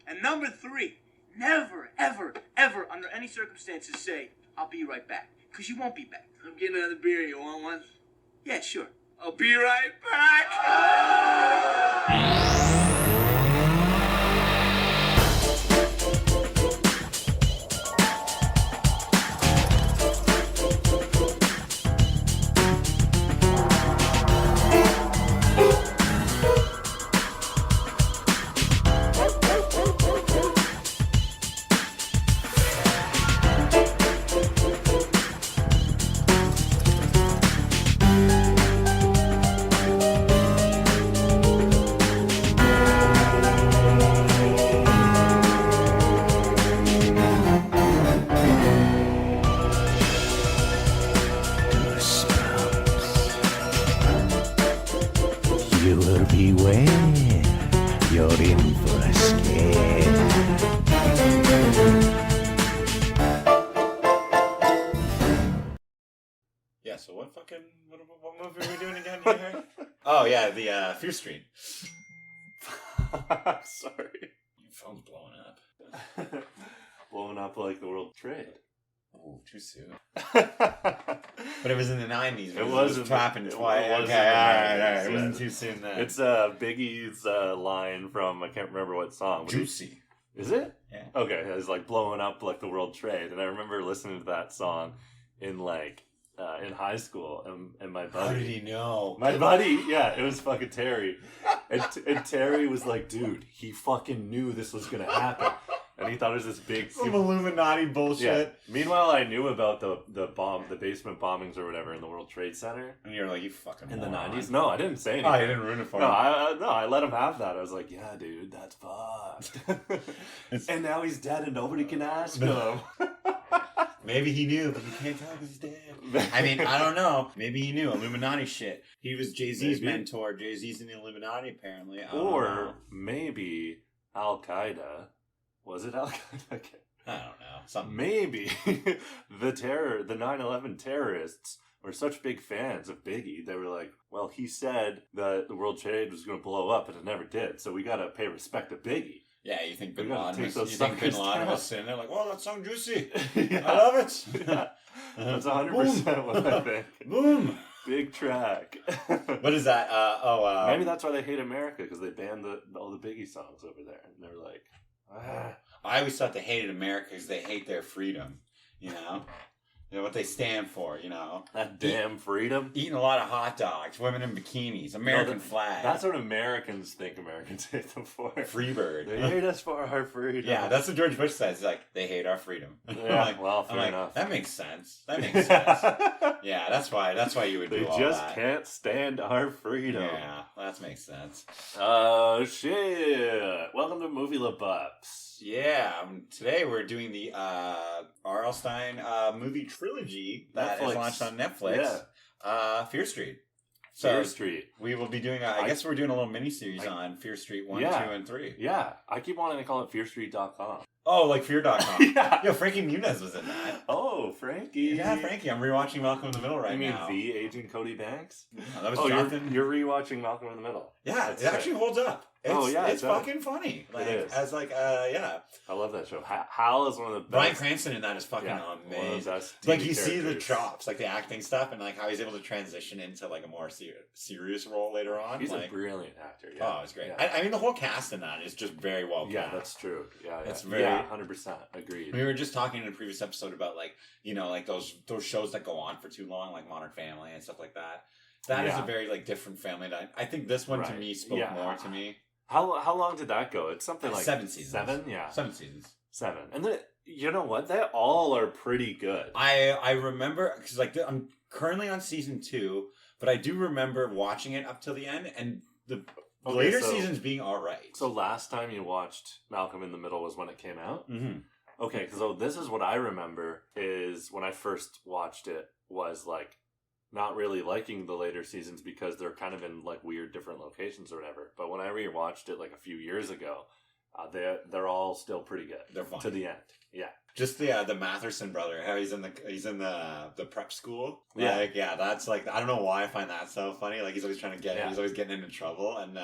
And number 3, never, ever, ever, under any circumstances, say, I'll be right back. Because you won't be back. I'm getting another beer. You want one? Yeah, sure. I'll be right back. Yeah, so what movie are we doing again here? Oh, yeah, the Fear Street. I'm sorry. Your phone's blowing up. Blowing up like the World Trade. Oh, too soon. But it was in the 90s. It was trapping twice. It was okay, all right. Yeah. It wasn't too soon then. It's Biggie's line from, I can't remember what song. Juicy. Is it? Yeah. Okay, it's like blowing up like the World Trade. And I remember listening to that song in like, in high school, and my buddy. How did he know? My buddy, yeah, it was fucking Terry. And Terry was like, dude, he fucking knew this was gonna happen. And he thought it was this big... Some Illuminati bullshit. Yeah. Meanwhile, I knew about the basement bombings or whatever in the World Trade Center. And you're like, you fucking in moron. the 90s? No, I didn't say anything. Oh, you didn't ruin it for him? No, I let him have that. I was like, yeah, dude, that's fucked. And now he's dead and nobody can ask him. Maybe he knew, but you can't tell because he's dead. I mean, I don't know. Maybe he knew. Illuminati shit. He was Jay-Z's mentor. Jay-Z's in the Illuminati, apparently. Or maybe Al-Qaeda. Was it Al-Qaeda? I don't know. Something. Maybe the 9/11 terrorists were such big fans of Biggie. They were like, well, he said that the World Trade was going to blow up, and it never did. So we got to pay respect to Biggie. Yeah, you think Bin Laden was sitting there like, well, that song juicy. Yeah. I love it. Yeah. That's 100% what I think. Boom. Big track. What is that? Maybe that's why they hate America, because they banned all the Biggie songs over there. And they're like, I always thought they hated America because they hate their freedom, you know? You know, what they stand for, you know? That damn freedom. Eating a lot of hot dogs, women in bikinis, American flag. That's what Americans think Americans hate them for. Freebird. They hate us for our freedom. Yeah, that's what George Bush says. He's like, they hate our freedom. Yeah, like, well, fair enough. That makes sense. That makes sense. Yeah, that's why you would do all that. They just can't stand our freedom. Yeah, that makes sense. Oh, shit. Welcome to Movie LaBups. Yeah, today we're doing the R.L. Stine movie trilogy that is launched on Netflix. Yeah. Fear Street. So Fear Street. We will be doing, I guess we're doing a little mini-series on Fear Street 1, 2, and 3. Yeah, I keep wanting to call it fearstreet.com. Oh, like Fear.com. Yeah. Yo, Frankie Muniz was in that. Oh, Frankie. Yeah, Frankie. I'm rewatching Malcolm in the Middle right now. You mean the Agent Cody Banks? No, that was Jonathan. You're rewatching Malcolm in the Middle. Yeah, it actually holds up. It's fucking funny. Like, it is. As like, yeah. I love that show. Hal is one of the best. Bryan Cranston in that is fucking amazing. Like, you see the chops, like the acting stuff, and like how he's able to transition into like a more serious role later on. He's like, a brilliant actor. Yeah. Oh, it's great. Yeah. I mean, the whole cast in that is just very well cast. Yeah, that's true. Yeah, it's very 100% agreed. We were just talking in a previous episode about like, you know, like those shows that go on for too long, like Modern Family and stuff like that. That is a very like different family. I think this one to me spoke more to me. How long did that go? It's something like 7 seasons. 7, yeah. 7 seasons. 7, and then you know what? They all are pretty good. I remember because like I'm currently on season 2, but I do remember watching it up till the end, and the later seasons being all right. So last time you watched Malcolm in the Middle was when it came out. Mm-hmm. Okay, so this is what I remember is when I first watched it was like not really liking the later seasons because they're kind of in like weird different locations or whatever. But when I rewatched it like a few years ago, they're all still pretty good. They're fun to the end. Yeah. Just the Matherson brother, how he's in the prep school. Yeah. Like, yeah, that's like, I don't know why I find that so funny. Like he's always trying to he's always getting into trouble, and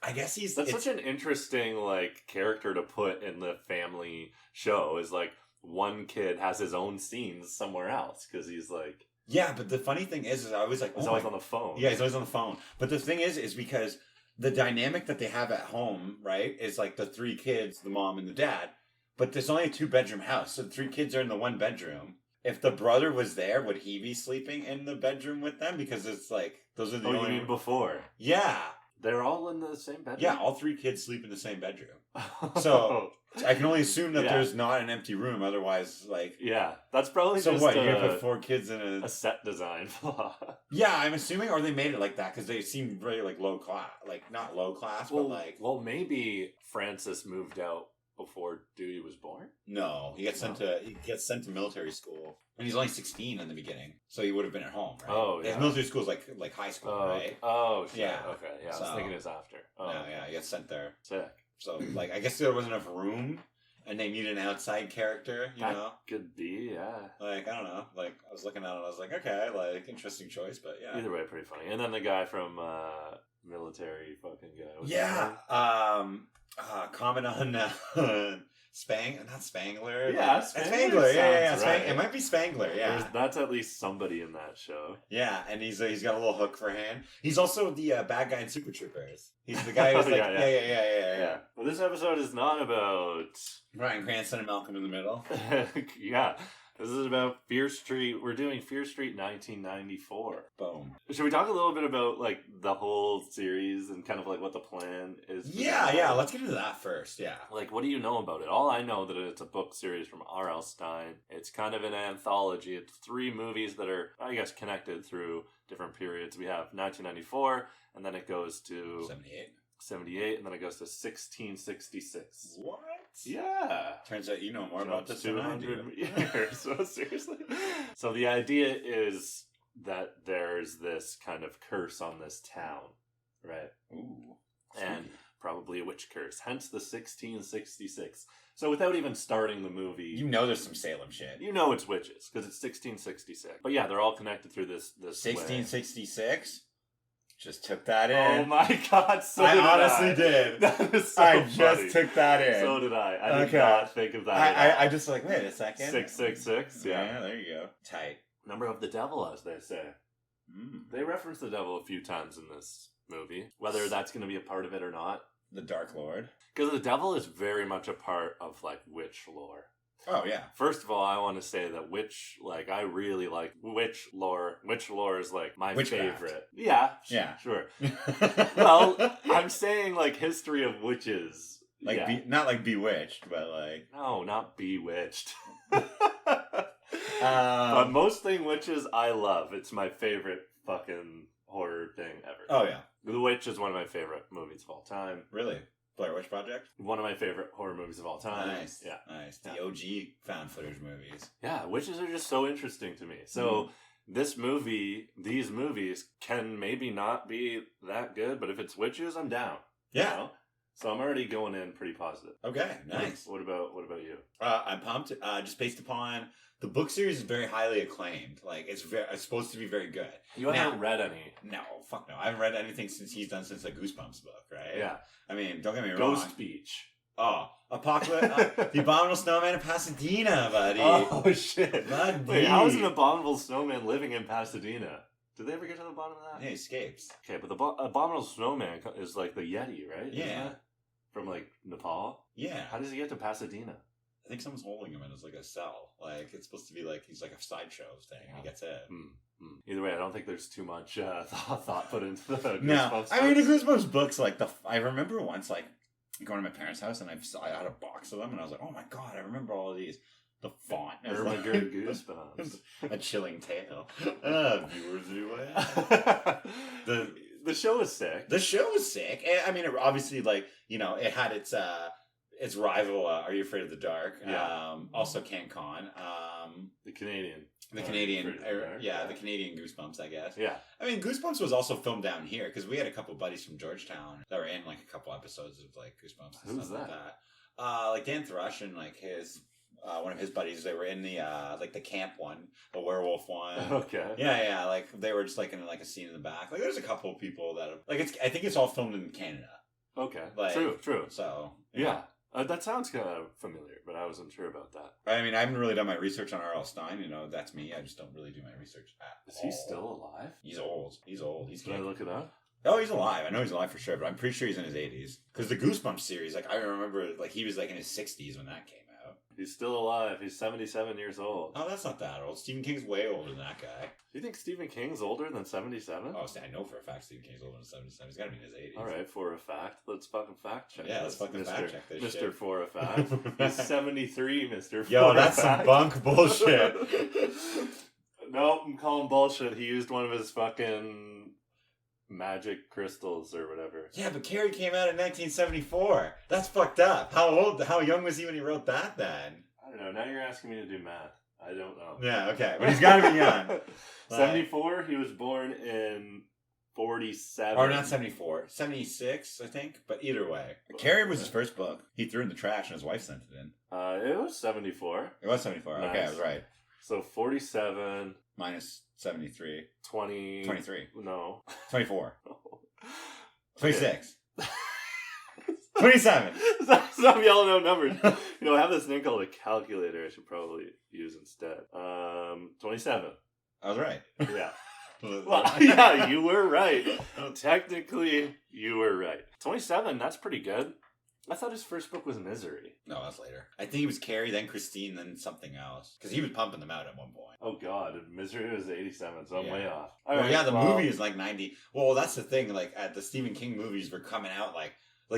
I guess That's such an interesting, like, character to put in the family show, is, like, one kid has his own scenes somewhere else, because he's, like... Yeah, but the funny thing is I was like... He's always on the phone. Yeah, he's always on the phone. But the thing is because the dynamic that they have at home, right, is, like, the 3 kids, the mom and the dad, but there's only a 2-bedroom house, so the 3 kids are in the 1 bedroom. If the brother was there, would he be sleeping in the bedroom with them? Because it's, like, those are the only... you mean before? Yeah. They're all in the same bedroom? Yeah, all 3 kids sleep in the same bedroom. So I can only assume that there's not an empty room. Otherwise, like... Yeah, that's probably so just what, you're going to put 4 kids in a set design flaw. Yeah, I'm assuming, or they made it like that because they seem very, like, low class. Like, not low class, but like... Well, maybe Francis moved out before Dewey was born? No, he gets sent to military school. And he's only 16 in the beginning, so he would have been at home, right? Oh, yeah. His military school is like high school, right? Oh, shit. Yeah. Okay, yeah, I was thinking it was after. Oh. No, yeah, he gets sent there. Sick. So, like, I guess there wasn't enough room, and they need an outside character, you know? Could be, yeah. Like, I don't know. Like, I was looking at it, I was like, okay, like, interesting choice, but yeah. Either way, pretty funny. And then the guy from military fucking guy. What's comment on not Spangler. Yeah, Spangler. Yeah. Right. It might be Spangler. Yeah, that's at least somebody in that show. Yeah, and he's got a little hook for hand. He's also the bad guy in Super Troopers. He's the guy who's like, yeah. Well, this episode is not about Bryan Cranston and Malcolm in the Middle. Yeah. This is about Fear Street. We're doing Fear Street 1994. Boom. Should we talk a little bit about, like, the whole series and kind of, like, what the plan is? Yeah. Let's get into that first, yeah. Like, what do you know about it? All I know that it's a book series from R.L. Stine. It's kind of an anthology. It's 3 movies that are, I guess, connected through different periods. We have 1994, and then it goes to... 78, and then it goes to 1666. What? Yeah. Turns out you know more about this than I do. years. So seriously. So the idea is that there's this kind of curse on this town, right? Ooh. And probably a witch curse. Hence the 1666. So without even starting the movie... You know there's some Salem shit. You know it's witches, because it's 1666. But yeah, they're all connected through this 1666? Just took that in. Oh my god, I honestly did. That is so funny. just took that in. So did I. I did not think of that. I just like, wait a second. 666, yeah. There you go. Tight. Number of the devil, as they say. They reference the devil a few times in this movie. Whether that's going to be a part of it or not. The Dark Lord. Because the devil is very much a part of, like, witch lore. Oh, yeah. First of all, I want to say that I really like witch lore. Witch lore is, like, my favorite. Yeah. Sure. Well, I'm saying, like, history of witches. Like, not like Bewitched, but like... No, not Bewitched. But mostly witches I love. It's my favorite fucking horror thing ever. Oh, yeah. The Witch is one of my favorite movies of all time. Really? Blair Witch Project? One of my favorite horror movies of all time. Nice. Yeah. Nice. The OG found footage movies. Yeah, witches are just so interesting to me. So these movies can maybe not be that good, but if it's witches, I'm down. Yeah. You know? So I'm already going in pretty positive. Okay, nice. What about you? I'm pumped. Just based upon the book series is very highly acclaimed. Like it's supposed to be very good. You haven't read any? No, fuck no. I haven't read anything since the Goosebumps book, right? Yeah. I mean, don't get me wrong. Ghost Beach. Oh, Apocalypse. The Abominable Snowman in Pasadena, buddy. Oh shit. Buddy. Wait, how is an Abominable Snowman living in Pasadena? Did they ever get to the bottom of that? Yeah, he escapes. Okay, but the Abominable Snowman is like the Yeti, right? Yeah. From like Nepal? Yeah. How does he get to Pasadena? I think someone's holding him in as like a cell. Like it's supposed to be like he's like a sideshow thing. And he gets it. Either way, I don't think there's too much thought put into the Goosebumps. No, I mean the Goosebumps books. Like I remember once like going to my parents' house and I had a box of them and I was like, oh my god, I remember all of these. The font. Ermengarde Goosebumps. A chilling tale. Viewers beware. The show is sick. The show is sick. I mean, obviously, like, you know, it had its rival, Are You Afraid of the Dark? Yeah. Also CanCon. The Canadian. The Canadian Goosebumps, I guess. Yeah. I mean, Goosebumps was also filmed down here because we had a couple buddies from Georgetown that were in, like, a couple episodes of, like, Goosebumps and Who's stuff that? like that. Like, Dan Thrush and, like, his... one of his buddies, they were in the like the camp one, the werewolf one. Okay. Yeah, like they were just like in like a scene in the back. Like there's a couple of people that have, like I think it's all filmed in Canada. Okay. Like, True. So Yeah. That sounds kind of familiar, but I wasn't sure about that. I mean, I haven't really done my research on R.L. Stine. You know, that's me. I just don't really do my research at Is all. he still alive? He's old. He's Can I look it up? Oh, he's alive. I know he's alive for sure, but I'm pretty sure he's in his 80s. Because the Goosebumps series, like, I remember, like, he was, like, in his 60s when that came out. He's still alive. He's 77 years old. Oh, that's not that old. Stephen King's way older than that guy. Do you think Stephen King's older than 77? Oh, see, I know for a fact Stephen King's older than 77. He's got to be in his 80s. All right, for a fact. Let's fucking fact check Yeah, this. let's fucking fact check this Mr. shit. For a fact. He's 73, Mr. Yo, For a that's fact. some bunk bullshit. Nope, I'm calling bullshit. He used one of his fucking magic crystals or whatever. Yeah, but Carrie came out in 1974. That's fucked up. How young was he when he wrote that then? I don't know. Now you're asking me to do math. I don't know. Yeah, okay. But he's got to be young. 74, he was born in 47. Or not 74. 76, I think. But either way. Carrie was his first book. He threw it in the trash and his wife sent it in. It was 74. It was 74. Nice. Okay, I was right. So 47. Minus 73. 20. 23. No. 24. 26. 27. Stop yelling out numbers. You know, I have this thing called a calculator I should probably use instead. 27. I was right. Yeah. Well, yeah, you were right. Technically, you were right. 27, that's pretty good. I thought his first book was Misery. No, that's later. I think he was Carrie, then Christine, then something else. Because he was pumping them out at one point. Oh, God. Misery was 87, so I'm Yeah. way off. Well, All right, yeah, the well, movie is like 90. Well, that's the thing. Like, the Stephen King movies were coming out, like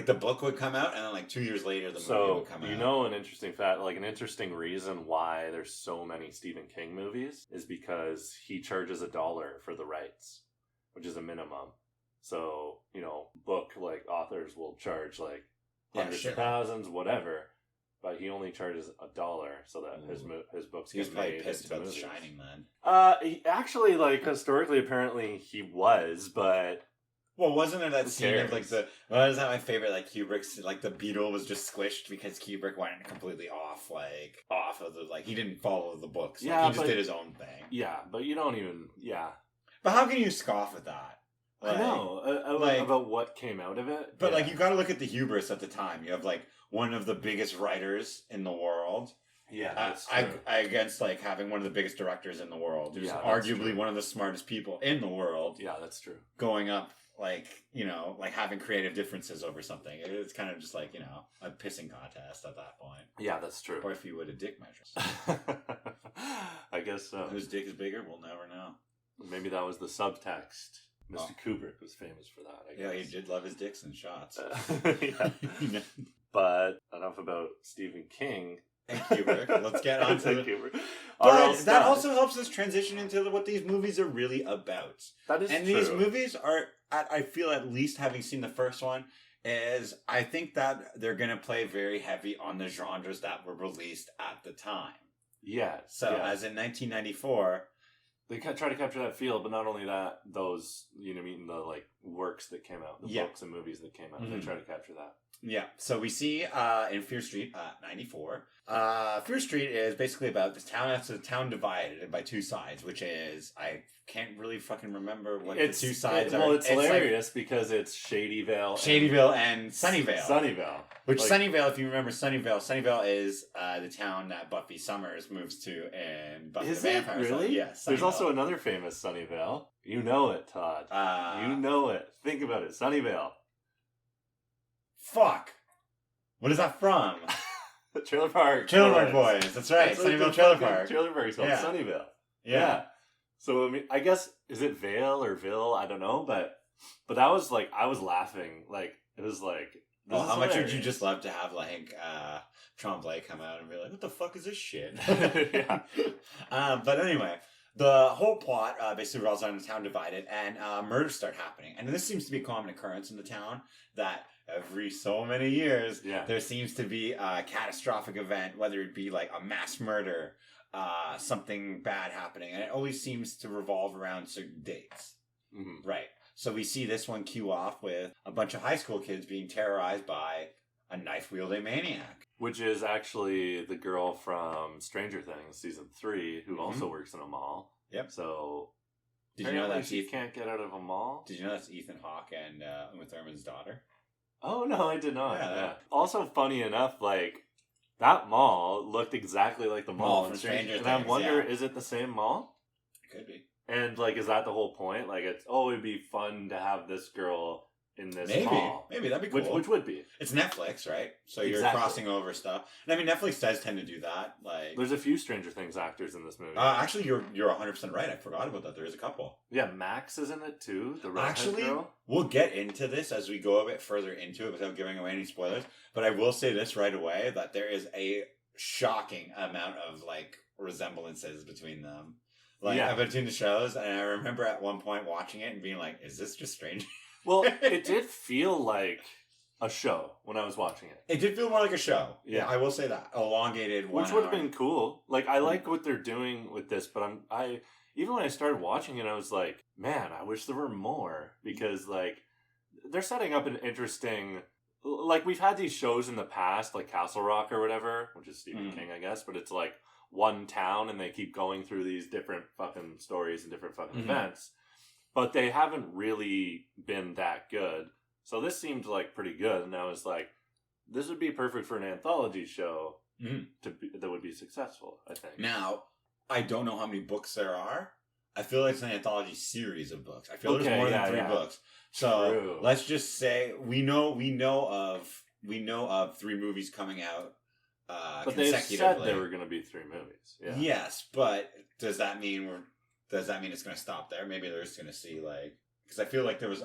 the book would come out, and then, like, 2 years later, the movie would come out. You know, an interesting fact, like, an interesting reason why there's so many Stephen King movies is because he charges $1 for the rights, which is a minimum. So, you know, book, like, authors will charge, like, hundreds of thousands, whatever, but he only charges $1 so that his books He was get probably made pissed into about The movies. Shining then. He actually, like, historically, apparently he was, but Well, wasn't there that Who scene of, like, cares? what is that my favorite, like, Kubrick's, like, the beetle was just squished because Kubrick went completely off of the, like, he didn't follow the books. Like, Yeah, he just but- did his own thing. yeah, but you don't even, yeah. But how can you scoff at that? Like, I know, like- about what came out of it. But, yeah. like, you gotta look at the hubris at the time. You have, like, one of the biggest writers in the world. Yeah, that's true. Against, like, having one of the biggest directors in the world. Who's Yeah, that's arguably true. one of the smartest people in the world. Yeah, that's true. Going up, like, you know, like, having creative differences over something. It's kind of just, like, you know, a pissing contest at that point. Yeah, that's true. Or if you would, a dick measure. I guess so. Whose dick is bigger, we'll never know. Maybe that was the subtext. Mr. Oh. Kubrick was famous for that, I Yeah, guess. he did love his dicks and shots. Yeah. But enough about Stephen King. And Kubrick. Let's get on to Thank the... you. But that also helps us transition into what these movies are really about. That is And true. these movies are, I feel, at least having seen the first one, is I think that they're going to play very heavy on the genres that were released at the time. Yeah. So, yeah. as in 1994... They try to capture that feel, but not only that, those, you know, the, like, works that came out, the books and movies that came out, Mhm. they try to capture that. Yeah, so we see in Fear Street, 94. Fear Street is basically about this town. That's a town divided by two sides, which is, I can't really fucking remember what the two sides are. Well, it's like hilarious because it's Shadyville and Sunnyvale. Sunnyvale. Which Like- Sunnyvale, if you remember Sunnyvale is the town that Buffy Summers moves to in Buffy Is the it Vampire Slayer. really? Yes. There's also another famous Sunnyvale. You know it, Todd. You know it. Think about it. Sunnyvale. Fuck. What is that from? Trailer Park. Trailer Park Boys. That's right. That's like Sunnyvale the Trailer fucking Park. Trailer Park is called Yeah. Sunnyvale. Yeah. So I mean, I guess is it Vale or Ville? I don't know, but that was like I was laughing. Like it was like. Well, this how is much would hilarious. you just love to have, like, Tremblay come out and be like, what the fuck is this shit? Yeah. But anyway, the whole plot basically revolves around the town divided, and murders start happening. And this seems to be a common occurrence in the town, that every so many years, Yeah. there seems to be a catastrophic event, whether it be, like, a mass murder, something bad happening. And it always seems to revolve around certain dates. Mhm. Right. So we see this one cue off with a bunch of high school kids being terrorized by a knife-wielding maniac. Which is actually the girl from Stranger Things season 3, who Mhm. also works in a mall. Yep. So Did you know apparently that's she can't get out of a mall? Did you know that's Ethan Hawke and Uma Thurman's daughter? Oh, no, I did not. Yeah. Yeah. Also, funny enough, like, that mall looked exactly like the mall from in Stranger And I Things, wonder, yeah. is it the same mall? It could be. And, like, is that the whole point? Like, it'd be fun to have this girl in this Maybe. mall. Maybe, that'd be cool. Which would be. It's Netflix, right? So you're Exactly. crossing over stuff. And I mean, Netflix does tend to do that. Like, There's a few Stranger Things actors in this movie. actually, you're 100% right. I forgot about that. There is a couple. Yeah, Max is in it too. The redhead Actually, girl. we'll get into this as we go a bit further into it without giving away any spoilers. But I will say this right away, that there is a shocking amount of, like, resemblances between them. Like, between the shows. And I remember at one point watching it and being like, is this just strange? Well, it did feel like a show when I was watching it. It did feel more like a show. Yeah. I will say that. Elongated 1 Which would have hour. been cool. Like, I like what they're doing with this, but even when I started watching it, I was like, man, I wish there were more. Because, like, they're setting up an interesting... Like, we've had these shows in the past, like Castle Rock or whatever, which is Stephen King, I guess, but it's like one town and they keep going through these different fucking stories and different fucking events. But they haven't really been that good. So this seemed like pretty good. And I was like, this would be perfect for an anthology show that would be successful, I think. Now, I don't know how many books there are. I feel like it's an anthology series of books. I feel there's more than 3 books. So let's just say we know of 3 movies coming out but consecutively. they said there were going to be 3 movies. Yeah. Yes, but does that mean it's going to stop there? Maybe they're just going to see, like, because I feel like there was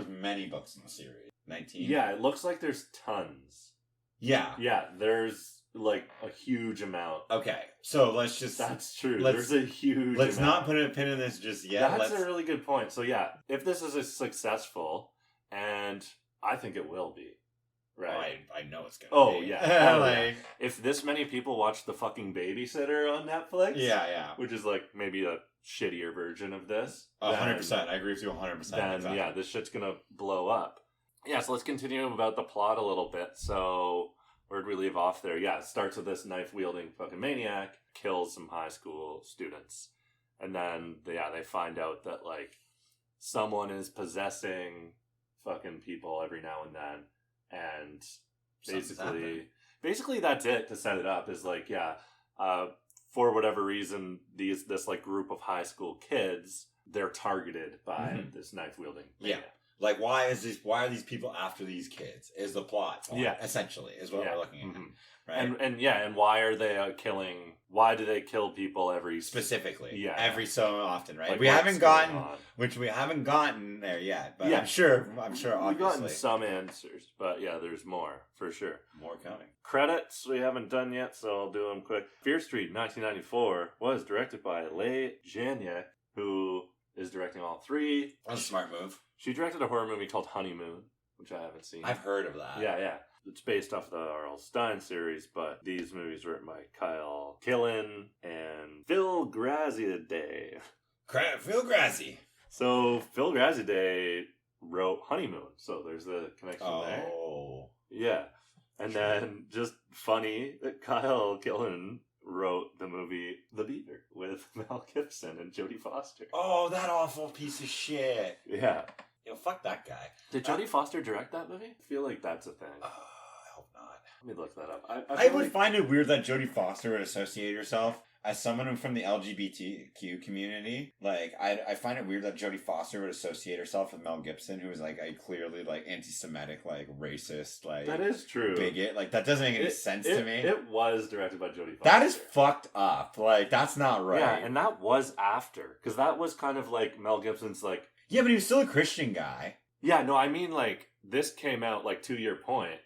many books in the series. 19. Yeah, it looks like there's tons. Yeah. Yeah, there's like a huge amount. Okay, so let's just... That's true. There's a huge Let's amount. not put a pin in this just yet. That's a really good point. So yeah, if this is successful, and I think it will be, right? Oh, I know it's going to be. Oh, yeah. Like... If this many people watch The Fucking Babysitter on Netflix... Yeah. Which is like maybe a shittier version of this. 100%. I agree with you 100%. Then, exactly. yeah, this shit's going to blow up. Yeah, so let's continue about the plot a little bit. So... Where'd we leave off there? Yeah, it starts with this knife-wielding fucking maniac, kills some high school students. And then, they find out that, like, someone is possessing fucking people every now and then. And basically that's it to set it up, is like, for whatever reason, this, like, group of high school kids, they're targeted by this knife-wielding maniac. Yeah. Like, why are these people after these kids? Is the plot. Yeah. Essentially, is what we're looking at. Right? And why are they why do they kill people specifically? Yeah. Every so often, right? Like, we haven't gotten there yet, but I'm sure obviously. We've gotten some answers, but yeah, there's more, for sure. More coming. Credits we haven't done yet, so I'll do them quick. Fear Street, 1994, was directed by Leigh Janiak, who is directing all 3. That's a smart move. She directed a horror movie called Honeymoon, which I haven't seen. I've heard of that. Yeah. It's based off the R.L. Stine series, but these movies were written by Kyle Killen and Phil Graziaday. Phil Grazi. So Phil Graziaday wrote Honeymoon, so there's a connection there. Oh. Yeah. And then, just funny that Kyle Killen wrote the movie The Beaver with Mel Gibson and Jodie Foster. Oh, that awful piece of shit. Yeah. Yo, fuck that guy. Did Jodie Foster direct that movie? I feel like that's a thing. I hope not. Let me look that up. I would find it weird that Jodie Foster would associate herself as someone from the LGBTQ community. Like, I find it weird that Jodie Foster would associate herself with Mel Gibson, who is like a clearly like anti-Semitic, like racist, like that is true bigot. Like, that doesn't make any sense to me. It was directed by Jodie Foster. That is fucked up. Like, that's not right. Yeah, and that was after, because that was kind of like Mel Gibson's like. Yeah, but he was still a Christian guy. Yeah, no, I mean, like, this came out, like, to your point,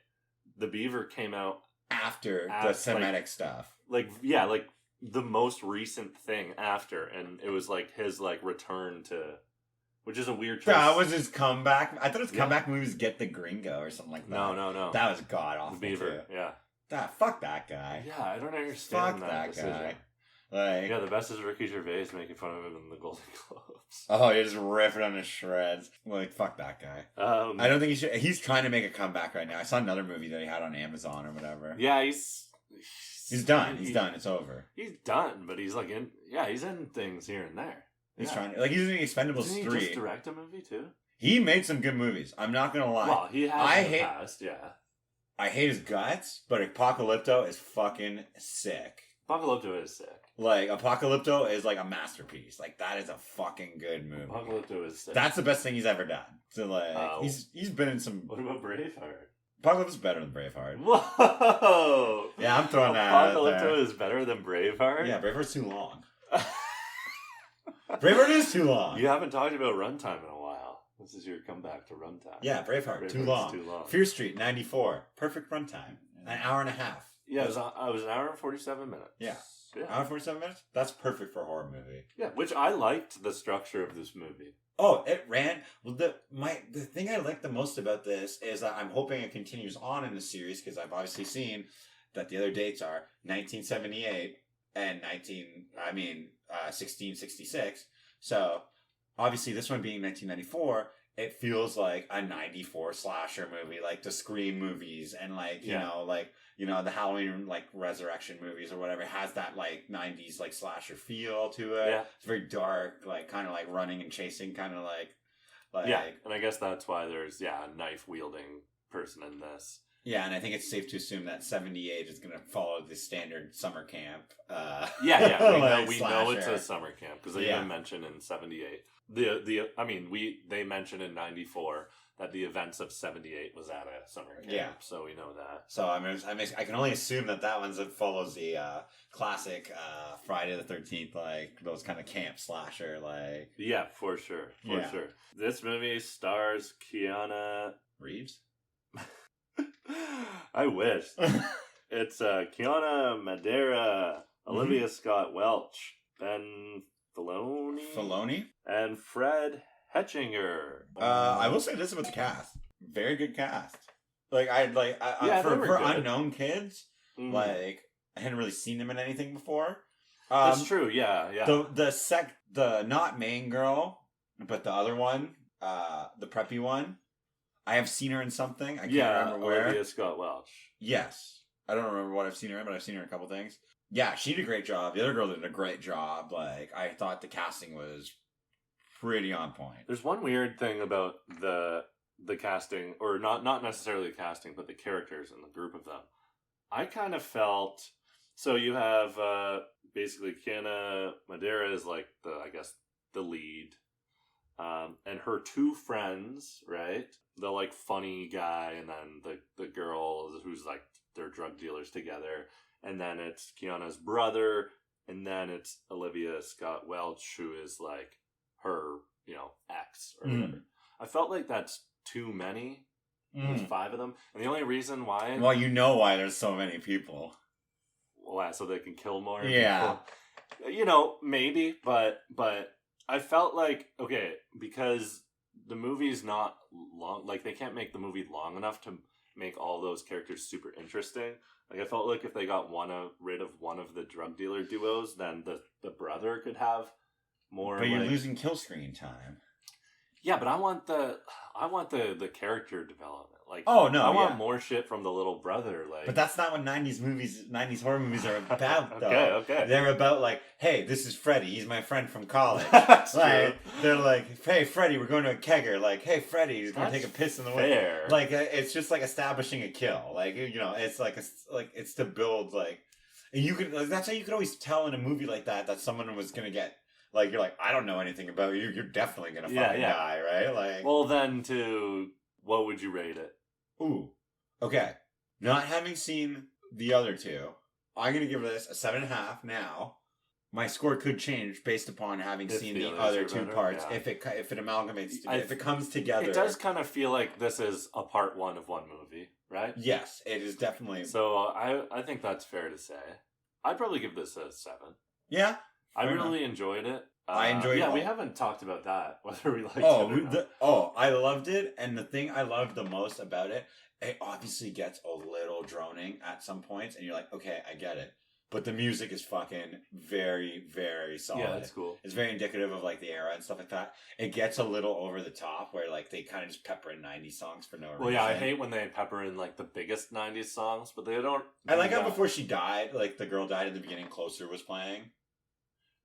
The Beaver came out after the Semitic stuff. Like, the most recent thing after, and it was, like, his, like, return to, which is a weird choice. That was his comeback. I thought his comeback movie was Get the Gringo or something like that. No. That was god-awful, The Beaver, too. yeah. Fuck that guy. Yeah, I don't understand that decision. guy. Like, yeah, the best is Ricky Gervais making fun of him in the Golden Globes. Oh, he just ripped it on his shreds. Like, fuck that guy. I don't think he should. He's trying to make a comeback right now. I saw another movie that he had on Amazon or whatever. Yeah, he's done. He's done. It's over. He's done, but he's like he's in things here and there. He's trying to, like, he's in Expendables 3. Didn't he just direct a movie too? He made some good movies. I'm not gonna lie. Well, he has in the past, yeah. I hate his guts, but Apocalypto is fucking sick. Apocalypto is sick. Like, Apocalypto is like a masterpiece. Like, that is a fucking good movie. Apocalypto is sick. That's the best thing he's ever done. So, like, he's been in some... What about Braveheart? Apocalypto is better than Braveheart. Whoa! Yeah, I'm throwing that out there. Apocalypto is better than Braveheart? Yeah, Braveheart's too long. Braveheart is too long. You haven't talked about runtime in a while. This is your comeback to runtime. Yeah, Braveheart, too long. Fear Street, 94. Perfect runtime. An hour and a half. Yeah, it was an hour and 47 minutes. Yeah. Hour and 47 minutes? That's perfect for a horror movie. Yeah, which I liked the structure of this movie. Oh, it ran. Well, the thing I like the most about this is that I'm hoping it continues on in the series, because I've obviously seen that the other dates are 1978 and 1666. So obviously this one being 1994, it feels like a 94 slasher movie, like the Scream movies and the Halloween like resurrection movies or whatever. It has that like 90s like slasher feel to it. Yeah. It's very dark, like kind of like running and chasing, kind of like yeah. And I guess that's why there's a knife wielding person in this. Yeah, and I think it's safe to assume that 78 is going to follow the standard summer camp. We know it's a summer camp because they even mentioned in 78. They mentioned in 94 that the events of 78 was at a summer camp. Yeah, so we know that. So I can only assume that one's that follows the classic Friday the 13th, like those kind of camp slasher, like. Yeah, for sure, sure. This movie stars Keanu Reeves. I wish. It's Keanu Madeira, Olivia Scott Welch, Ben Filoni, and Fred Hetchinger. I will say this about the cast: very good cast. Like for unknown kids, like I hadn't really seen them in anything before. That's true. Yeah. The not main girl, but the other one, the preppy one. I have seen her in something. I can't remember where. Olivia Scott Welch. Yes. I don't remember what I've seen her in, but I've seen her in a couple things. Yeah, she did a great job. The other girl did a great job. Like, I thought the casting was pretty on point. There's one weird thing about the casting, or not necessarily the casting, but the characters and the group of them. I kind of felt... So you have basically Keanu Madeira is like the lead. And her two friends, right? The like funny guy, and then the girl who's like they're drug dealers together, and then it's Keanu's brother, and then it's Olivia Scott Welch, who is like her, ex or whatever. I felt like that's too many. There's 5 of them, and the only reason why. Well, you know why there's so many people. Well, so they can kill more. Yeah. People. Maybe, but. I felt like, okay, because the movie's not long, like they can't make the movie long enough to make all those characters super interesting. Like I felt like if they got rid of one of the drug dealer duos, then the brother could have more. But you're losing kill screen time. Yeah, but I want the character development. Like, oh no, I want more shit from the little brother. Like, but that's not what 90s horror movies are about. Though. Okay. They're about like, hey, this is Freddy. He's my friend from college. They're like, hey, Freddy, we're going to a kegger. Like, hey, Freddy, he's going to take a piss in the window. Like, it's just like establishing a kill. Like, it's like it's to build like, and you can. Like, that's how you could always tell in a movie like that someone was going to get. Like, you're like, I don't know anything about you. You're definitely going to fucking die, right? Like, well, then what would you rate it? Ooh. Okay. Not having seen the other two, I'm going to give this a 7.5 now. My score could change based upon having seen the other two parts. Yeah. If it amalgamates, if it comes together. It does kind of feel like this is a part 1 of one movie, right? Yes, it is definitely. So I think that's fair to say. I'd probably give this a 7. Yeah. I really enjoyed it. I enjoyed it. Yeah, we haven't talked about that, whether we liked it or not. I loved it. And the thing I loved the most about it, it obviously gets a little droning at some points. And you're like, okay, I get it. But the music is fucking very, very solid. Yeah, that's cool. It's very indicative of like the era and stuff like that. It gets a little over the top where like they kind of just pepper in 90s songs for no reason. Well, yeah, I hate when they pepper in like the biggest 90s songs, but they don't. I like how before she died, like the girl died in the beginning, Closer was playing.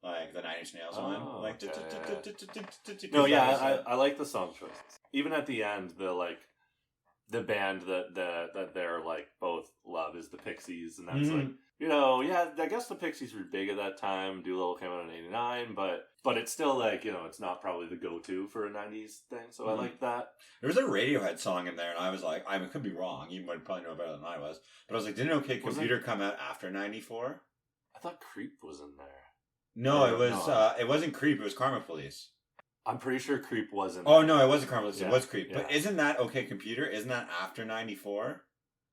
like the Nine Inch Nails Oh, one. Like, okay, no, yeah, I like the song choices. Even at the end, the band that they're like both love is the Pixies, and that's like, you know, yeah, I guess the Pixies were big at that time. Doolittle came out in '89, but it's still like, you know, it's not probably the go-to for a '90s thing. So I like that. There was a Radiohead song in there, and I was like, I could be wrong. You might probably know better than I was, but I was like, didn't OK Computer come out after '94? I thought Creep was in there. No, it was. It wasn't Creep. It was Karma Police. I'm pretty sure Creep wasn't. Oh no, it wasn't Karma Police. Yeah, it was Creep. Yeah. But isn't that OK Computer? Isn't that after '94?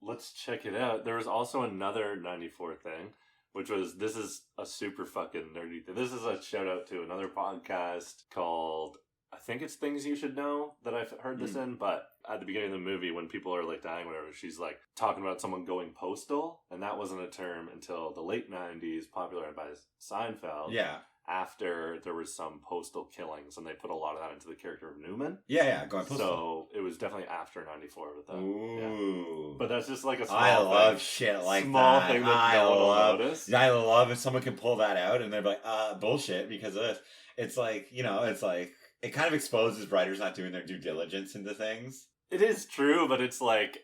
Let's check it out. There was also another '94 thing, which was, this is a super fucking nerdy thing. This is a shout out to another podcast called, I think it's Things You Should Know, that I've heard this in, but at the beginning of the movie, when people are like dying, whatever, she's like talking about someone going postal, and that wasn't a term until the late '90s, popularized by Seinfeld. Yeah. After there was some postal killings, and they put a lot of that into the character of Newman. Yeah, going postal. So it was definitely after '94 with that. Ooh. Yeah. But that's just like a small I thing. love shit like small that. Thing that no one will notice. I love if someone can pull that out and they're like, bullshit, because of this. It's like, you know, it's like, it kind of exposes writers not doing their due diligence into things. It is true, but it's like...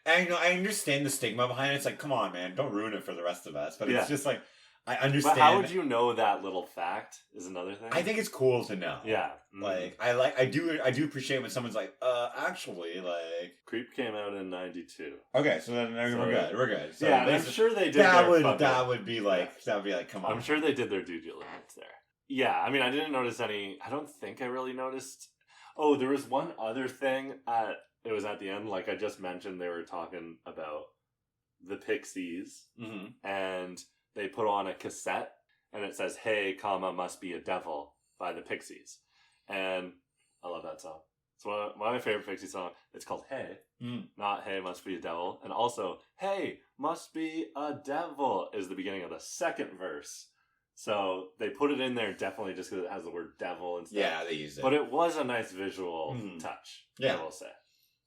And, you know, I understand the stigma behind it. It's like, come on, man, don't ruin it for the rest of us. But it's just like, I understand. But how would you know that little fact is another thing? I think it's cool to know. Yeah. Like, I do appreciate when someone's like, actually, like... Creep came out in '92. Okay, so then we're good. So yeah, I'm sure they did that would be like, come on. I'm sure they did their due diligence there. Yeah, I mean, I didn't notice any... I don't think I really noticed... Oh, there was one other thing it was at the end, like I just mentioned, they were talking about the Pixies, and they put on a cassette, and it says, "Hey, comma, must be a devil" by the Pixies. And I love that song. It's one of my favorite Pixie songs. It's called Hey, not Hey, must be a devil. And also, Hey, must be a devil is the beginning of the second verse. So they put it in there definitely just because it has the word devil and stuff. Yeah, they use it. But it was a nice visual touch, I will say.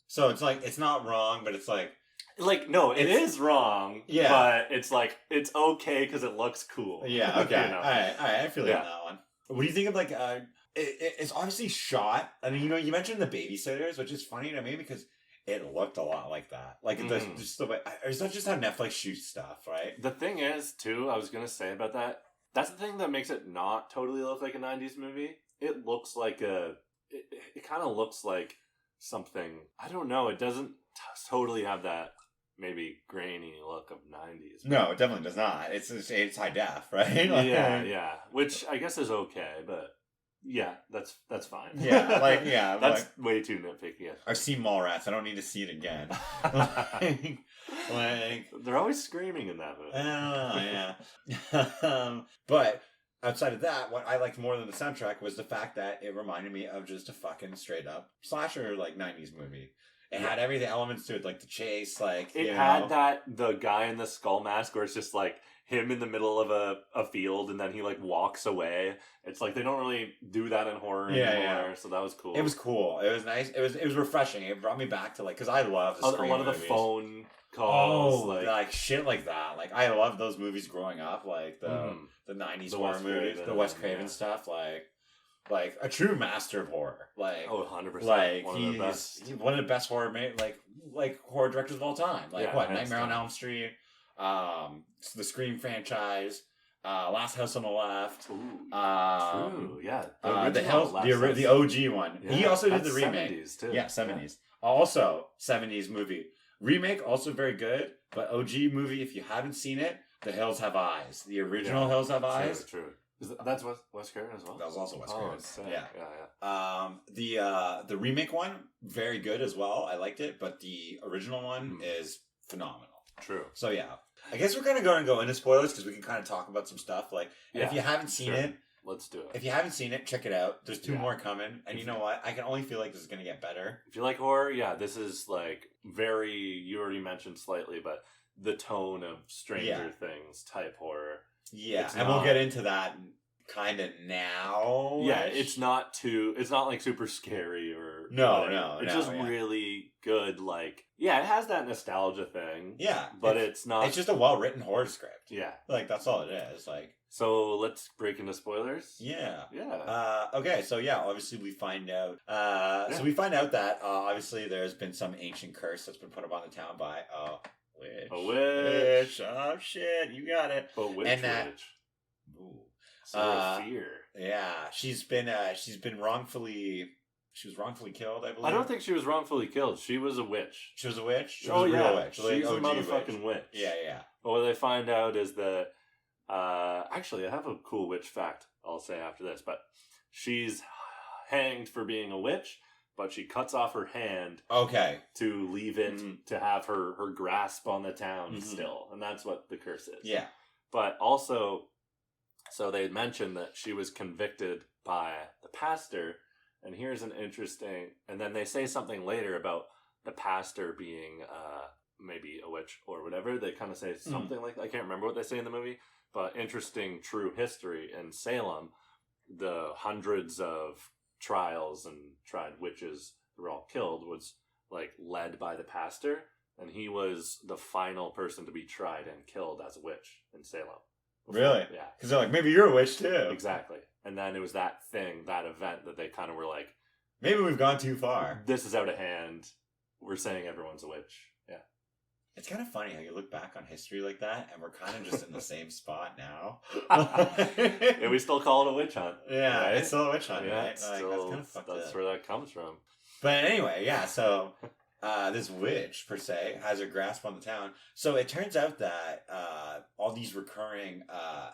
So it's like, it's not wrong, but it's like... Like, no, it is wrong, but it's like, it's okay because it looks cool. Yeah, okay. You know? All right, I feel you on that one. What do you think of, like, it's obviously shot, I mean, you know, you mentioned The Babysitters, which is funny to me because it looked a lot like that. Like, just the way, it's not just how Netflix shoots stuff, right? The thing is, too, I was going to say about that, that's the thing that makes it not totally look like a 90s movie. It looks like it kind of looks like something, I don't know, it doesn't totally have that maybe grainy look of 90s. No, it definitely does not. It's high def, right? Like, yeah. Which I guess is okay, but yeah, that's fine. Yeah, like, that's like, way too nitpicky. I've seen Mallrats. I don't need to see it again. like they're always screaming in that movie. Yeah. But outside of that, what I liked more than the soundtrack was the fact that it reminded me of just a fucking straight up slasher, like, 90s movie. It had every the elements to it, like the chase, like it had the guy in the skull mask where it's just like him in the middle of a field and then he like walks away. It's like they don't really do that in horror anymore, so that was cool. It was cool. It was nice. It was refreshing. It brought me back to, like, because I love the Scream a lot of the movies. Phone calls, like shit like that. Like, I love those movies growing up, like the 90s horror movies, the Wes Craven stuff, like a true master of horror. Like, 100%. Like, he's one of the best horror like horror directors of all time. Like, Nightmare on Elm Street, the Scream franchise, Last House on the Left. Ooh, true. Yeah. The OG one. Yeah, he also did the remake. 70s too. Yeah, 70s. Also 70s movie. Remake also very good, but OG movie, if you haven't seen it, The Hills Have Eyes. The original Hills Have Eyes. True. That's Wes Craven as well? That was also Wes Craven. Yeah. The remake one, very good as well. I liked it, but the original one is phenomenal. True. So yeah, I guess we're gonna go into spoilers because we can kind of talk about some stuff. Like, if you haven't seen it, let's do it. If you haven't seen it, check it out. There's 2 more coming, and you know what? I can only feel like this is gonna get better. If you like horror, this is like very. You already mentioned slightly, but the tone of Stranger Things type horror. Yeah, and we'll get into that kind of now. Yeah, it's not like super scary or no. It's just really good, like, yeah, it has that nostalgia thing. Yeah. But it's not. It's just a well-written horror script. Yeah. Like, that's all it is. Like. So let's break into spoilers. Yeah. Yeah. Okay, so yeah, obviously we find out. So we find out that obviously there's been some ancient curse that's been put upon the town by a witch. A witch. Oh shit, you got it. A witch. And that. Witch. Ooh. So of fear. Yeah, she's been wrongfully. She was wrongfully killed, I believe. I don't think she was wrongfully killed. She was a witch. She was a witch? She was a yeah. real witch. She's a motherfucking witch. Yeah, yeah. Well, what they find out is that, actually, I have a cool witch fact I'll say after this, but she's hanged for being a witch, but she cuts off her hand to leave it to have her grasp on the town still, and that's what the curse is. Yeah. But also, so they mentioned that she was convicted by the pastor. And here's an interesting, and then they say something later about the pastor being maybe a witch or whatever. They kind of say something like, I can't remember what they say in the movie, but interesting true history in Salem, the hundreds of trials and tried witches that were all killed was like led by the pastor, and he was the final person to be tried and killed as a witch in Salem. Really? Yeah. Because they're like, maybe you're a witch too. Exactly. And then it was that event that they kind of were like, maybe we've gone too far. This is out of hand. We're saying everyone's a witch. Yeah. It's kind of funny how you look back on history like that, and we're kind of just in the same spot now. And we still call it a witch hunt. Yeah, right? It's still a witch hunt, yeah, right? Like, still, that's kind of fucked up. That's where that comes from. But anyway, yeah, so this witch, per se, has a grasp on the town. So it turns out that all these recurring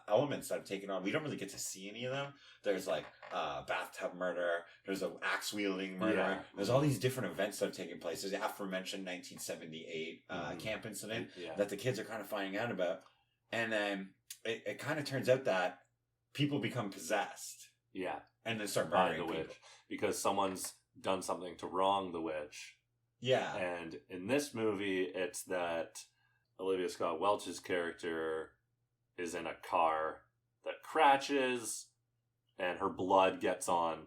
elements that have taken on, we don't really get to see any of them. There's like bathtub murder, there's an axe-wielding murder, there's all these different events that have taken place. There's the aforementioned 1978 camp incident that the kids are kind of finding out about. And then it kind of turns out that people become possessed. Yeah. And then start murdering by the people. witch. Because someone's done something to wrong the witch. Yeah. And in this movie, it's that Olivia Scott Welch's character is in a car that crashes and her blood gets on.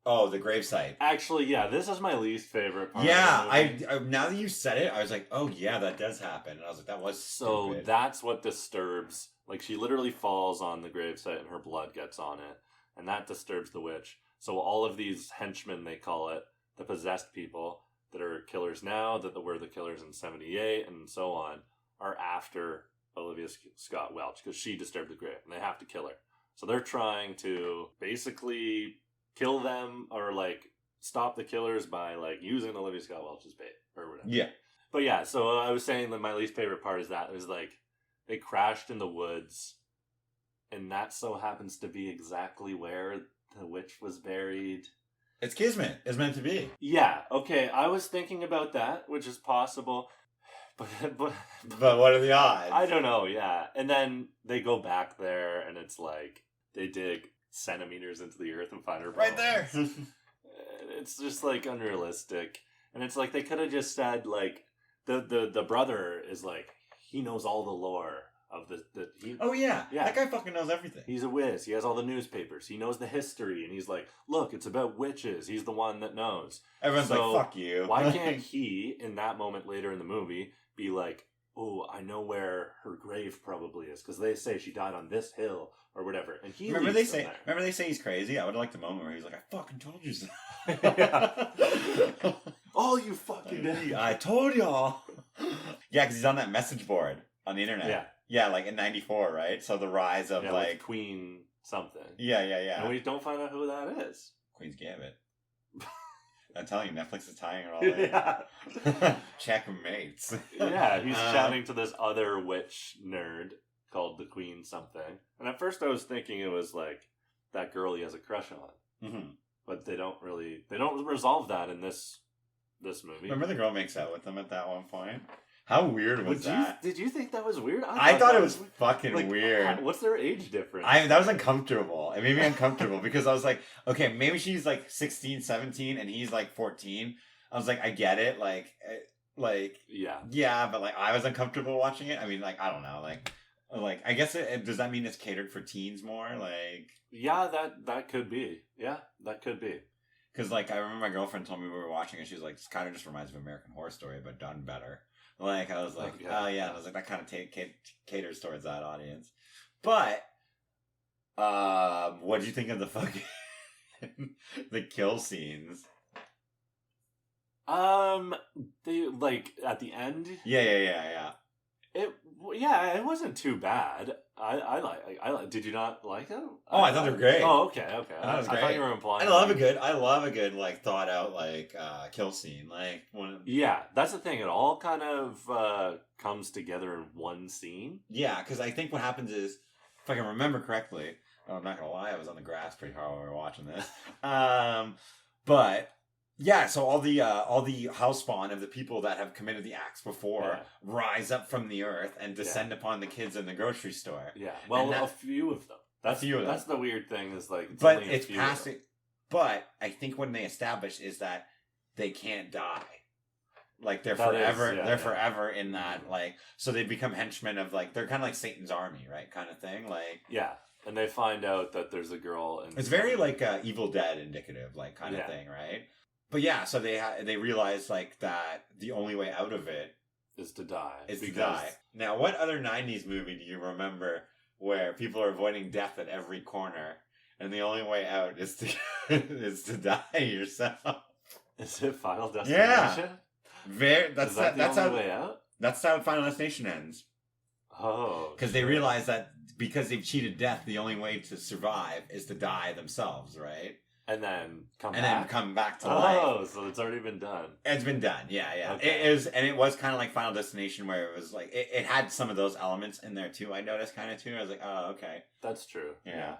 Oh, the gravesite. Actually, yeah, this is my least favorite part. Yeah, of the movie. I now that you said it, I was like, oh yeah, that does happen. And I was like, that was so stupid. that's what disturbs. Like, she literally falls on the gravesite and her blood gets on it, and that disturbs the witch. So all of these henchmen, they call it, the possessed people that are killers now, that were the killers in 78 and so on, are after Olivia Scott Welch because she disturbed the grave and they have to kill her. So they're trying to basically kill them or like stop the killers by like using Olivia Scott Welch's bait or whatever. Yeah. But yeah, so I was saying that my least favorite part is that it was like they crashed in the woods and that so happens to be exactly where the witch was buried. It's kismet. It's meant to be. Yeah, okay, I was thinking about that, which is possible, but what are the odds? I don't know, yeah. And then they go back there, and it's like, they dig centimeters into the earth and find her bones. Right there. It's just, like, unrealistic. And it's like, they could have just said, like, the brother is like, he knows all the lore of oh yeah, that guy fucking knows everything. He's a whiz. He has all the newspapers. He knows the history, and he's like, "Look, it's about witches." He's the one that knows. Everyone's like, "Fuck you." Why can't he, in that moment later in the movie, be like, "Oh, I know where her grave probably is," because they say she died on this hill or whatever. And he remember they say he's crazy. I would like the moment where he's like, "I fucking told you so." Oh, you fucking idiot! I told y'all. Yeah, because he's on that message board on the internet. Yeah. Yeah, like in '94, right? So the rise of like Queen something. Yeah. And we don't find out who that is. Queen's Gambit. I'm telling you, Netflix is tying it all in. Yeah. Checkmates. Yeah, he's chatting to this other witch nerd called the Queen something. And at first I was thinking it was like that girl he has a crush on. Mm-hmm. But they don't resolve that in this movie. Remember the girl makes out with him at that one point? How weird was that? Did you think that was weird? I thought it was fucking weird. What's their age difference? That was uncomfortable. It made me uncomfortable because I was like, okay, maybe she's like 16, 17 and he's like 14. I was like, I get it. Like, yeah, but like I was uncomfortable watching it. I mean, like, I don't know. Like I guess does that mean it's catered for teens more? Like, yeah, that could be. Yeah, that could be. Because, like, I remember my girlfriend told me we were watching it. She was like, this kind of just reminds me of American Horror Story, but done better. Like, I was like, oh, yeah. And I was like, that kind of caters towards that audience. But, what'd you think of the fucking, the kill scenes? They, like, at the end? Yeah. It wasn't too bad. I like. Did you not like them? Oh, I thought they were great. Oh, okay. I thought you were implying. I love a good like thought out like kill scene. Like Yeah, that's the thing. It all kind of comes together in one scene. Yeah, because I think what happens is, if I can remember correctly, I'm not gonna lie, I was on the grass pretty hard when we were watching this. But yeah, so all the house spawn of the people that have committed the acts before rise up from the earth and descend upon the kids in the grocery store. Yeah, well, a few of them. That's the weird thing is like, it's past it. But I think when they establish is that they can't die. Like they're forever in that like, so they become henchmen of like, they're kind of like Satan's army, right? Kind of thing, like and they find out that there's a girl, and it's very like Evil Dead indicative, like kind of thing, right? But yeah, so they realize like that the only way out of it is to die. Now, what other '90s movie do you remember where people are avoiding death at every corner, and the only way out is to to die yourself? Is it Final Destination? Yeah, that's the only way out. That's how Final Destination ends. Oh, because they realize that because they've cheated death, the only way to survive is to die themselves, right? And then come back to life. Oh, so it's already been done. It's been done, yeah. Okay. It was kind of like Final Destination, where it was like it had some of those elements in there too. I noticed kind of too. I was like, oh, okay, that's true. Yeah.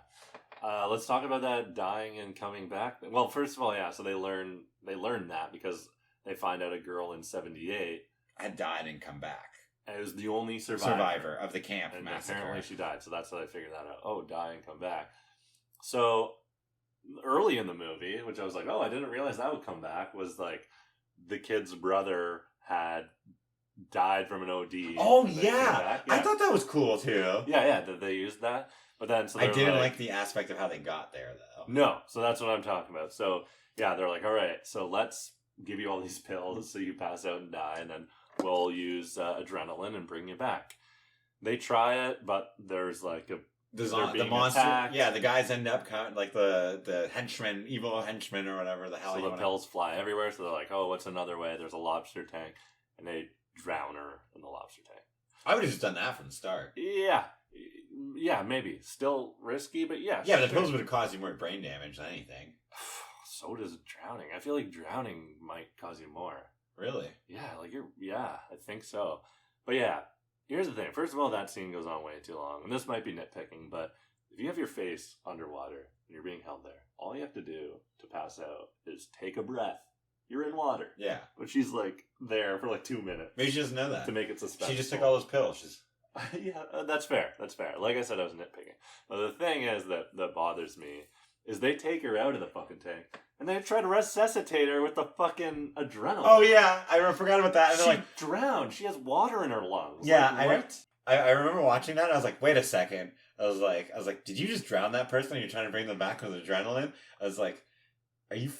Let's talk about that dying and coming back. Well, first of all, so they learn that because they find out a girl in '78 had died and come back. And it was the only survivor of the camp and massacre. Apparently, she died. So that's how they figured that out. Oh, die and come back. So early in the movie, which I was like, oh, I didn't realize that would come back, was like the kid's brother had died from an OD. Oh yeah, I thought that was cool too. Yeah, that they used that. But then I didn't like the aspect of how they got there though. No, so that's what I'm talking about. So yeah, they're like, all right, so let's give you all these pills so you pass out and die, and then we'll use adrenaline and bring you back. They try it, but there's like the monster attacked. Yeah, the guys end up like the henchmen, evil henchmen or whatever the hell. So the pills fly everywhere. So they're like, oh, what's another way? There's a lobster tank, and they drown her in the lobster tank. I would have just done that from the start. Yeah, maybe still risky, but yeah. Yeah, the pills would have caused you more brain damage than anything. So does drowning. I feel like drowning might cause you more. Really? Yeah, I think so. But yeah. Here's the thing. First of all, that scene goes on way too long. And this might be nitpicking, but if you have your face underwater and you're being held there, all you have to do to pass out is take a breath. You're in water. Yeah. But she's like there for like 2 minutes. Maybe she doesn't know that. To make it suspenseful. She just took all those pills. Yeah, that's fair. Like I said, I was nitpicking. But the thing is that bothers me is they take her out of the fucking tank and they try to resuscitate her with the fucking adrenaline. Oh yeah, I forgot about that. She drowned. She has water in her lungs. Yeah, what? I remember watching that. And I was like, wait a second. I was like, did you just drown that person? And you're trying to bring them back with adrenaline? I was like, are you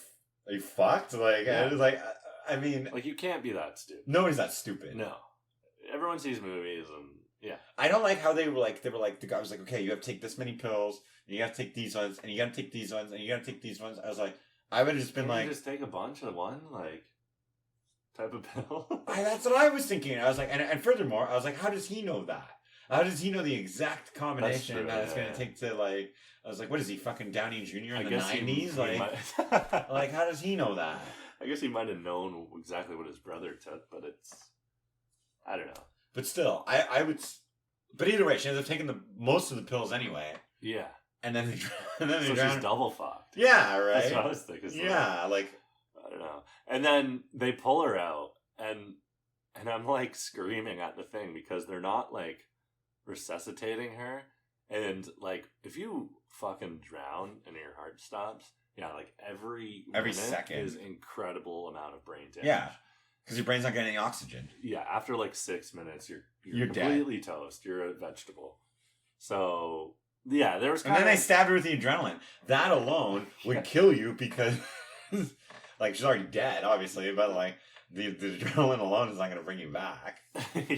fucked? Like, I was like, I mean, like you can't be that stupid. Nobody's that stupid. No, everyone sees movies and. Yeah. I don't like how they were like, the guy was like, okay, you have to take this many pills, and you have to take these ones, and you gotta take these ones, and you gotta take these ones. I was like, I would have just been like, just take a bunch of one, like, type of pill. That's what I was thinking. I was like, and furthermore, I was like, how does he know that? How does he know the exact combination that it's gonna take to like, I was like, what is he, fucking Downey Jr. in the 90s? Like, how does he know that? I guess he might have known exactly what his brother took, but I don't know. But still, I would. But either way, she ends up taking most of the pills anyway. Yeah. And then so she's double fucked. Yeah, right. That's what I was thinking. Yeah, like I don't know. And then they pull her out, and I'm like screaming at the thing because they're not like resuscitating her. And like, if you fucking drown and your heart stops, like every second is incredible amount of brain damage. Yeah. Because your brain's not getting any oxygen. Yeah, after like 6 minutes, you're completely dead. Toast. You're a vegetable. So yeah, there was. And then they stabbed her with the adrenaline. That alone would kill you because like she's already dead, obviously, but like the adrenaline alone is not going to bring you back.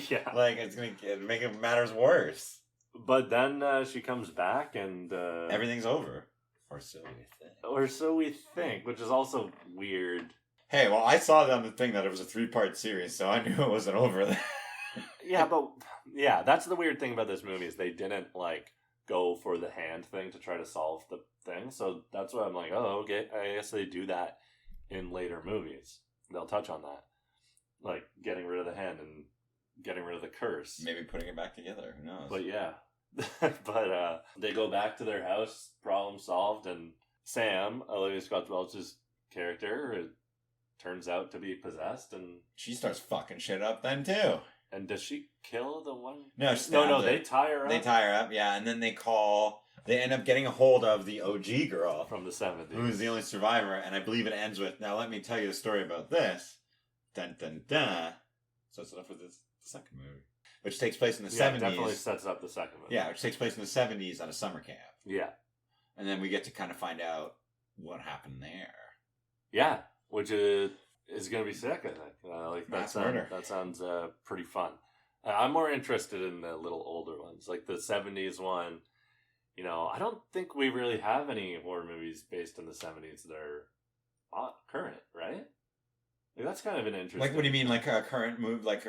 Yeah. Like it's going to make it matters worse. But then she comes back and Everything's over, or so we think. Or so we think, which is also weird. Hey, well, I saw on the thing that it was a 3-part series, so I knew it wasn't over then. Yeah, but that's the weird thing about this movie is they didn't like go for the hand thing to try to solve the thing. So that's why I'm like, oh, okay, I guess they do that in later movies. They'll touch on that, like getting rid of the hand and getting rid of the curse. Maybe putting it back together. Who knows? But yeah, but they go back to their house, problem solved, and Sam, Olivia Scott Welch's character, turns out to be possessed, and she starts fucking shit up then too. And does she kill the one? No, they tie her up. They tie her up, yeah, and then they end up getting a hold of the OG girl from the 70s, who's the only survivor, and I believe it ends with, now let me tell you a story about this. Dun dun dun. So it's enough for the second movie, which takes place in the 70s. Definitely sets up the second movie. Yeah, which takes place in the 70s at a summer camp. Yeah. And then we get to kind of find out what happened there. Yeah, which is going to be sick, I think. Like Mass murder. That sounds pretty fun. I'm more interested in the little older ones, like the 70s one. You know, I don't think we really have any horror movies based in the 70s that are current, right? Like, that's kind of an interesting... Like, what do you mean, like a current movie, like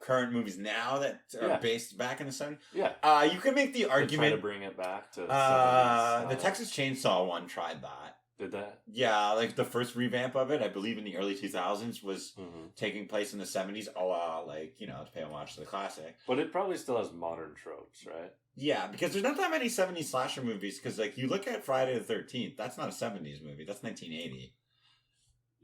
current movies now that are based back in the 70s? Yeah. You could make the argument... Try to bring it back to 70s. The Texas Chainsaw one tried that. Did that? Yeah, like the first revamp of it, I believe in the early 2000s, was taking place in the 70s, a la, like, you know, to pay homage to the classic. But it probably still has modern tropes, right? Yeah, because there's not that many 70s slasher movies, because, like, you look at Friday the 13th, that's not a 70s movie, that's 1980.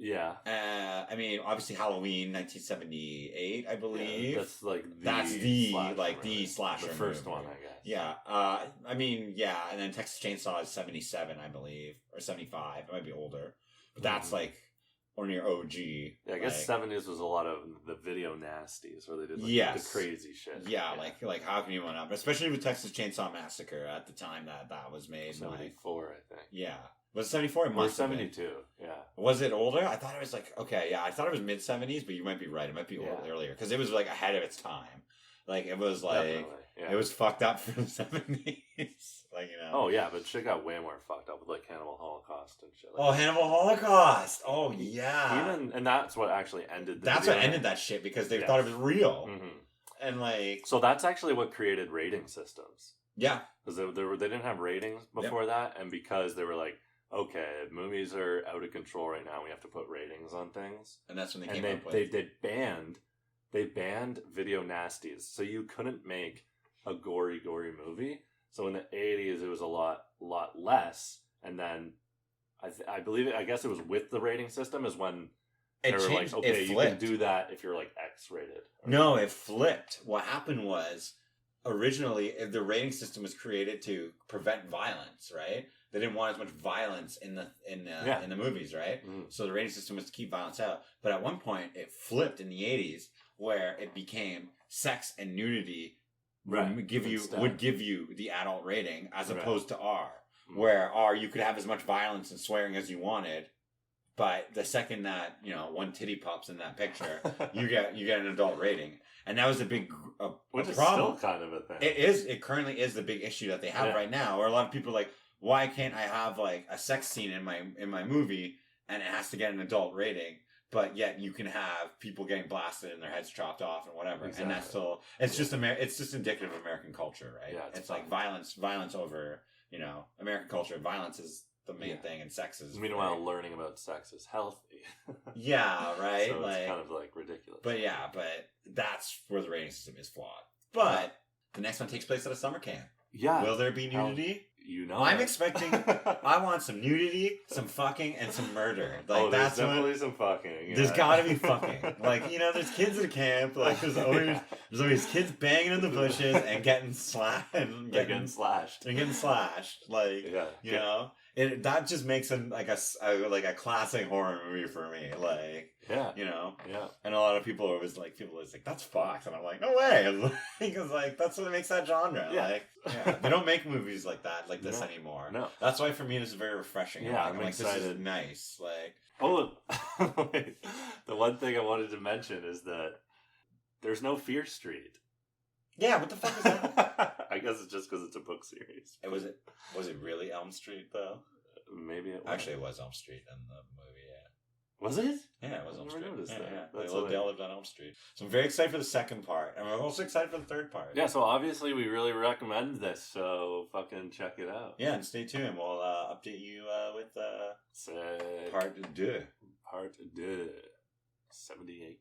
Yeah. I mean, obviously Halloween, 1978, I believe. Yeah, that's like the slasher the first movie. one, I guess. Yeah. I mean, yeah, and then Texas Chainsaw is 77, I believe, or 75. It might be older, but that's like or near OG. Yeah, I guess 70s was a lot of the video nasties where they did the crazy shit. Yeah, like how can you one up, especially with Texas Chainsaw Massacre at the time that was made. 74, I think. Yeah. Was it 74? It must have been. 72, yeah. Was it older? I thought it was like, okay, yeah, I thought it was mid-70s, but you might be right. It might be earlier, because it was like ahead of its time. Like, it was like, it was fucked up for the 70s. Like, you know. Oh, yeah, but shit got way more fucked up with like Cannibal Holocaust and shit. Like Hannibal Holocaust! Oh, yeah. And that's what actually ended That's what ended that shit, because they thought it was real. Mm-hmm. And like... So that's actually what created rating systems. Yeah. Because they didn't have ratings before that, and because they were like, okay, movies are out of control right now. We have to put ratings on things. And that's when they came up with... They banned video nasties. So you couldn't make a gory movie. So in the 80s, it was a lot less. And then I guess it was with the rating system is when they were like, okay, you can do that if you're like X-rated. No, it flipped. What happened was, originally, the rating system was created to prevent violence, right? They didn't want as much violence in the movies, right? Mm. So the rating system was to keep violence out. But at one point, it flipped in the 80s, where it became sex and nudity would give you the adult rating, as opposed to R, where R, you could have as much violence and swearing as you wanted, but the second that, you know, one titty pops in that picture, you get an adult rating. And that was a big which is problem. Still kind of a thing. It currently is the big issue that they have right now, where a lot of people are like, why can't I have like a sex scene in my movie and it has to get an adult rating, but yet you can have people getting blasted and their heads chopped off and whatever. Exactly. And that's still, it's just indicative of American culture, right? Yeah, it's like violence over, you know, American culture. Violence is the main thing, and sex is... Meanwhile, learning about sex is healthy. Yeah, right? So it's kind of like ridiculous. But yeah, but that's where the rating system is flawed. But the next one takes place at a summer camp. Yeah. Will there be nudity? You know, I'm expecting. I want some nudity, some fucking, and some murder. Like there's definitely some fucking. Yeah. There's gotta be fucking. Like, you know, there's kids at camp. Like there's always kids banging in the bushes and getting slashed. Getting slashed. Like, you know, that just makes him like a classic horror movie for me. Like, Yeah. you know? Yeah. And a lot of people are always like, that's Fox. And I'm like, no way. Because, like, that's what makes that genre. Yeah. Like, yeah. They don't make movies like that, like this anymore. No. That's why for me this is very refreshing. Yeah, I'm like, excited. This is nice. Like, oh, wait. The one thing I wanted to mention is that there's no Fear Street. yeah, what the fuck is that? I guess it's just because it's a book series. Was it really Elm Street, though? Maybe it was. Actually, it was Elm Street in the movie, yeah. Was it? Yeah, it was I Elm never Street. noticed that. Yeah. That's They all lived on Elm Street. So I'm very excited for the second part. And we're also excited for the third part. Yeah, so obviously we really recommend this, so fucking check it out. Yeah, and stay tuned. We'll update you with Say part 2. Part 2. 78.